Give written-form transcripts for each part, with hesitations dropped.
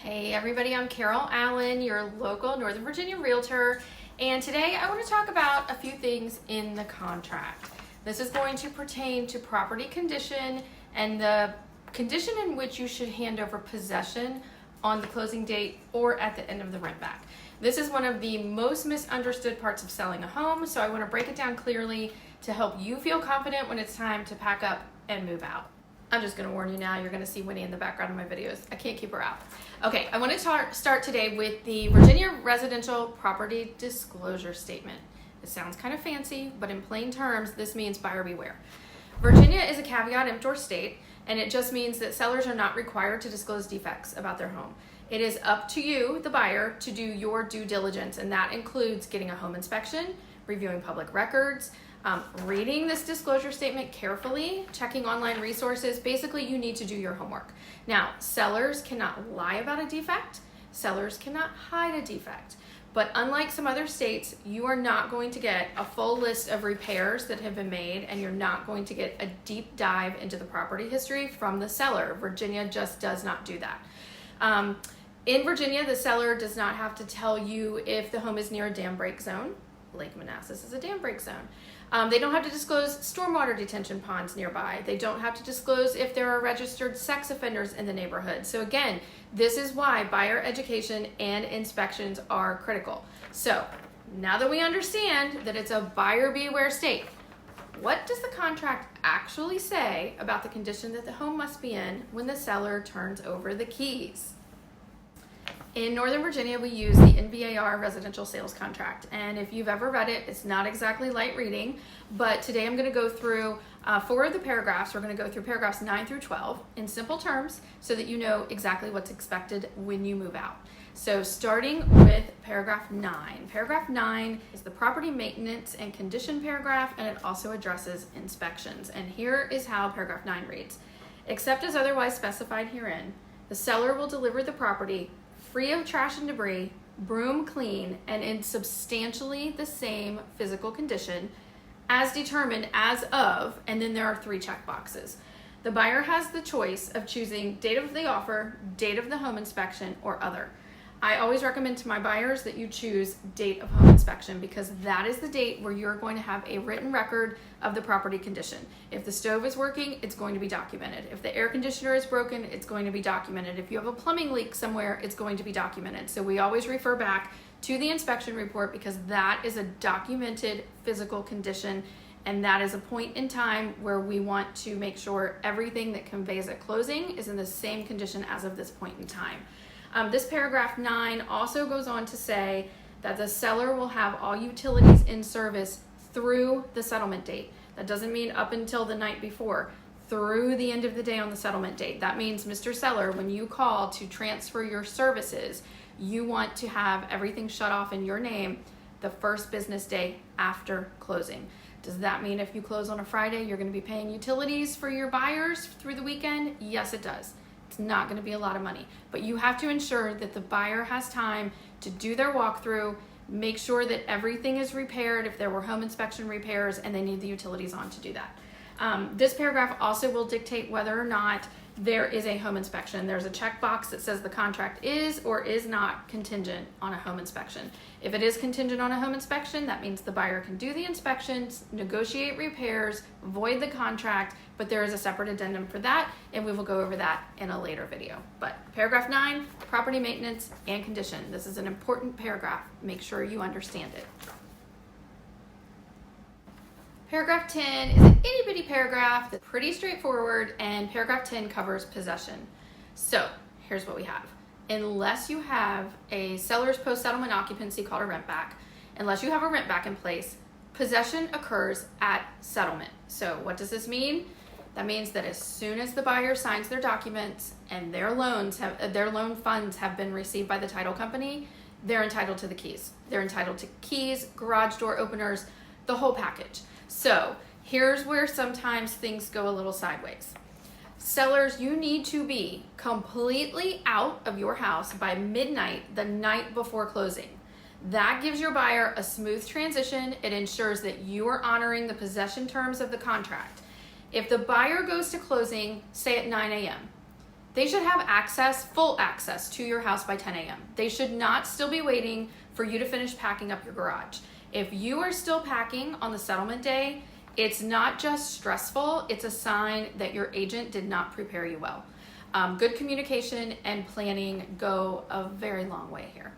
Hey everybody, I'm Karyl Allen, your local Northern Virginia Realtor, and today I want to talk about a few things in the contract. This is going to pertain to property condition and the condition in which you should hand over possession on the closing date or at the end of the rent back. This is one of the most misunderstood parts of selling a home, so I want to break it down clearly to help you feel confident when it's time to pack up and move out. I'm just going to warn you now, you're going to see Winnie in the background of my videos. I can't keep her out. Okay, I want to start today with the Virginia Residential Property Disclosure Statement. It sounds kind of fancy, but in plain terms, this means buyer beware. Virginia is a caveat emptor state, and it just means that sellers are not required to disclose defects about their home. It is up to you, the buyer, to do your due diligence, and that includes getting a home inspection, reviewing public records, reading this disclosure statement carefully, checking online resources. Basically, you need to do your homework. Now, sellers cannot lie about a defect. Sellers cannot hide a defect. But unlike some other states, you are not going to get a full list of repairs that have been made, and you're not going to get a deep dive into the property history from the seller. Virginia just does not do that. In Virginia, the seller does not have to tell you if the home is near a dam break zone. Lake Manassas is a dam break zone. They don't have to disclose stormwater detention ponds nearby. They don't have to disclose if there are registered sex offenders in the neighborhood. So again, this is why buyer education and inspections are critical. So now that we understand that it's a buyer beware state, what does the contract actually say about the condition that the home must be in when the seller turns over the keys? In Northern Virginia, we use the NVAR residential sales contract, and if you've ever read it, it's not exactly light reading, but today I'm going to go through 4 of the paragraphs. We're going to go through paragraphs 9 through 12 in simple terms so that you know exactly what's expected when you move out. So starting with paragraph 9. Paragraph 9 is the property maintenance and condition paragraph, and it also addresses inspections. And here is how paragraph 9 reads. Except as otherwise specified herein, the seller will deliver the property free of trash and debris, broom clean, and in substantially the same physical condition as determined as of, and then there are 3 check boxes. The buyer has the choice of choosing date of the offer, date of the home inspection, or other. I always recommend to my buyers that you choose date of home inspection because that is the date where you're going to have a written record of the property condition. If the stove is working, it's going to be documented. If the air conditioner is broken, it's going to be documented. If you have a plumbing leak somewhere, it's going to be documented. So we always refer back to the inspection report because that is a documented physical condition, and that is a point in time where we want to make sure everything that conveys at closing is in the same condition as of this point in time. This paragraph 9 also goes on to say that the seller will have all utilities in service through the settlement date. That doesn't mean up until the night before, through the end of the day on the settlement date. That means, Mr. Seller, when you call to transfer your services, you want to have everything shut off in your name the first business day after closing. Does that mean if you close on a Friday, you're going to be paying utilities for your buyers through the weekend? Yes, it does. It's not going to be a lot of money, but you have to ensure that the buyer has time to do their walkthrough, make sure that everything is repaired if there were home inspection repairs and they need the utilities on to do that. This paragraph also will dictate whether or not there is a home inspection. There's a checkbox that says the contract is or is not contingent on a home inspection. If it is contingent on a home inspection, that means the buyer can do the inspections, negotiate repairs, void the contract, but there is a separate addendum for that, and we will go over that in a later video. But paragraph 9, property maintenance and condition. This is an important paragraph. Make sure you understand it. Paragraph 10 is an itty-bitty paragraph that's pretty straightforward, and paragraph 10 covers possession. So here's what we have. Unless you have a seller's post-settlement occupancy called a rent back, unless you have a rent back in place, possession occurs at settlement. So what does this mean? That means that as soon as the buyer signs their documents and their loan funds have been received by the title company, they're entitled to the keys. They're entitled to keys, garage door openers, the whole package. So here's where sometimes things go a little sideways. Sellers, you need to be completely out of your house by midnight the night before closing. That gives your buyer a smooth transition. It ensures that you are honoring the possession terms of the contract. If the buyer goes to closing, say at 9 a.m., they should have access, full access to your house by 10 a.m. They should not still be waiting for you to finish packing up your garage. If you are still packing on the settlement day, it's not just stressful, it's a sign that your agent did not prepare you well. Good communication and planning go a very long way here.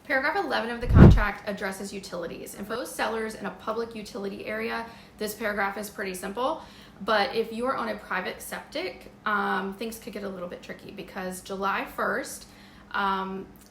Paragraph 11 of the contract addresses utilities. And for those sellers in a public utility area, this paragraph is pretty simple. But if you are on a private septic, things could get a little bit tricky because July 1st,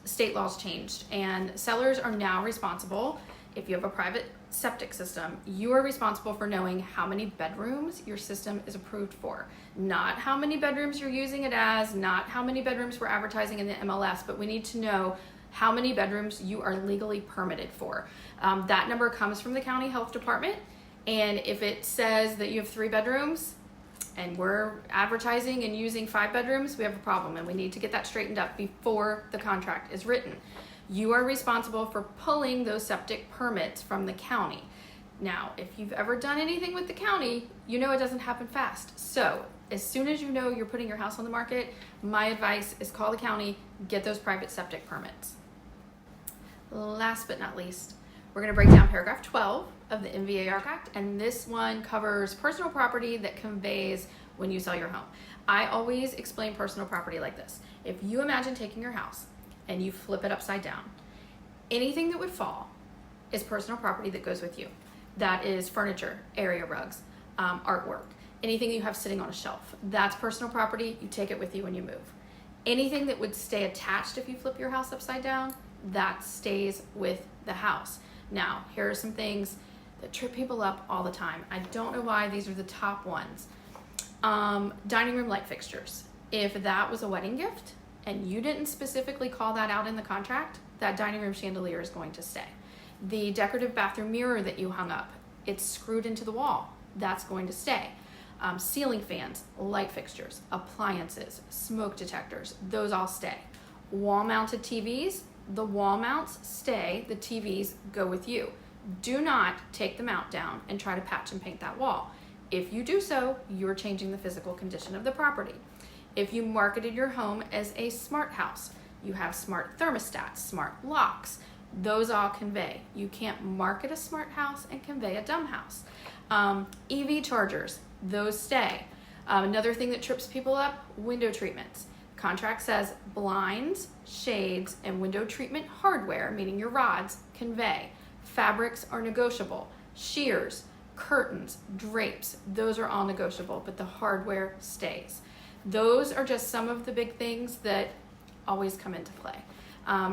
state laws changed and sellers are now responsible. If you have a private septic system, you are responsible for knowing how many bedrooms your system is approved for. Not how many bedrooms you're using it as, not how many bedrooms we're advertising in the MLS, but we need to know how many bedrooms you are legally permitted for. That number comes from the county health department, and if it says that you have 3 bedrooms and we're advertising and using 5 bedrooms, we have a problem and we need to get that straightened up before the contract is written. You are responsible for pulling those septic permits from the county. Now, if you've ever done anything with the county, you know it doesn't happen fast. So as soon as you know you're putting your house on the market, my advice is call the county, get those private septic permits. Last but not least, we're going to break down paragraph 12 of the MVAR contract, and this one covers personal property that conveys when you sell your home. I always explain personal property like this. If you imagine taking your house and you flip it upside down, anything that would fall is personal property that goes with you. That is furniture, area rugs, artwork, anything you have sitting on a shelf. That's personal property. You take it with you when you move. Anything that would stay attached if you flip your house upside down, that stays with the house. Now, here are some things that trip people up all the time. I don't know why these are the top ones. Dining room light fixtures. If that was a wedding gift and you didn't specifically call that out in the contract, that dining room chandelier is going to stay. The decorative bathroom mirror that you hung up, it's screwed into the wall. That's going to stay. Ceiling fans, light fixtures, appliances, smoke detectors, those all stay. Wall-mounted TVs, the wall mounts stay, the TVs go with you. Do not take the mount down and try to patch and paint that wall. If you do so, you're changing the physical condition of the property. If you marketed your home as a smart house, you have smart thermostats, smart locks, those all convey. You can't market a smart house and convey a dumb house. EV chargers, those stay. Another thing that trips people up, window treatments. Contract says blinds, shades, and window treatment hardware, meaning your rods, convey. Fabrics are negotiable. Shears, curtains, drapes, those are all negotiable, but the hardware stays. Those are just some of the big things that always come into play.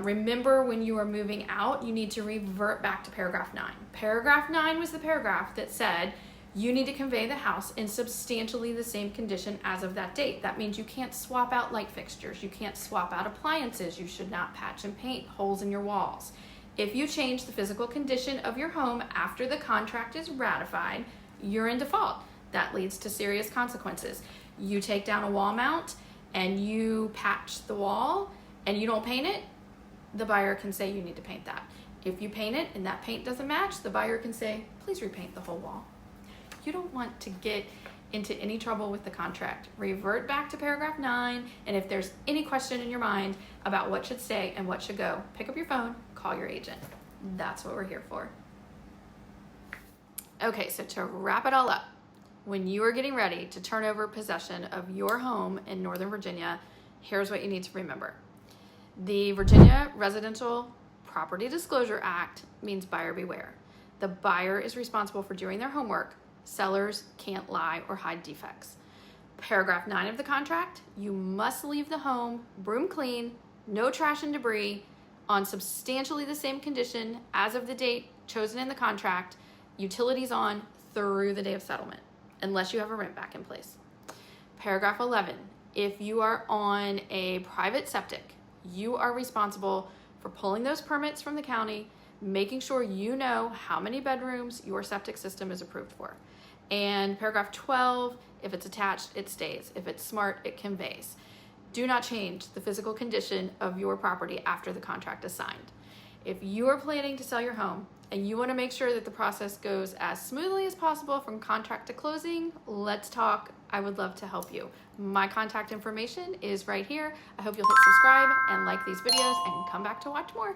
Remember, when you are moving out, you need to revert back to paragraph 9. Paragraph 9 was the paragraph that said you need to convey the house in substantially the same condition as of that date. That means you can't swap out light fixtures, you can't swap out appliances, you should not patch and paint holes in your walls. If you change the physical condition of your home after the contract is ratified, you're in default. That leads to serious consequences. You take down a wall mount and you patch the wall and you don't paint it, the buyer can say you need to paint that. If you paint it and that paint doesn't match, the buyer can say, please repaint the whole wall. You don't want to get into any trouble with the contract. Revert back to paragraph 9, and if there's any question in your mind about what should stay and what should go, pick up your phone, call your agent. That's what we're here for. Okay, so to wrap it all up, when you are getting ready to turn over possession of your home in Northern Virginia, here's what you need to remember. The Virginia Residential Property Disclosure Act means buyer beware. The buyer is responsible for doing their homework. Sellers can't lie or hide defects. Paragraph 9 of the contract, you must leave the home broom clean, no trash and debris, on substantially the same condition as of the date chosen in the contract, utilities on through the day of settlement, unless you have a rent back in place. Paragraph 11, if you are on a private septic, you are responsible for pulling those permits from the county, making sure you know how many bedrooms your septic system is approved for. And paragraph 12, if it's attached, it stays. If it's smart, it conveys. Do not change the physical condition of your property after the contract is signed. If you are planning to sell your home and you want to make sure that the process goes as smoothly as possible from contract to closing, let's talk. I would love to help you. My contact information is right here. I hope you'll hit subscribe and like these videos and come back to watch more.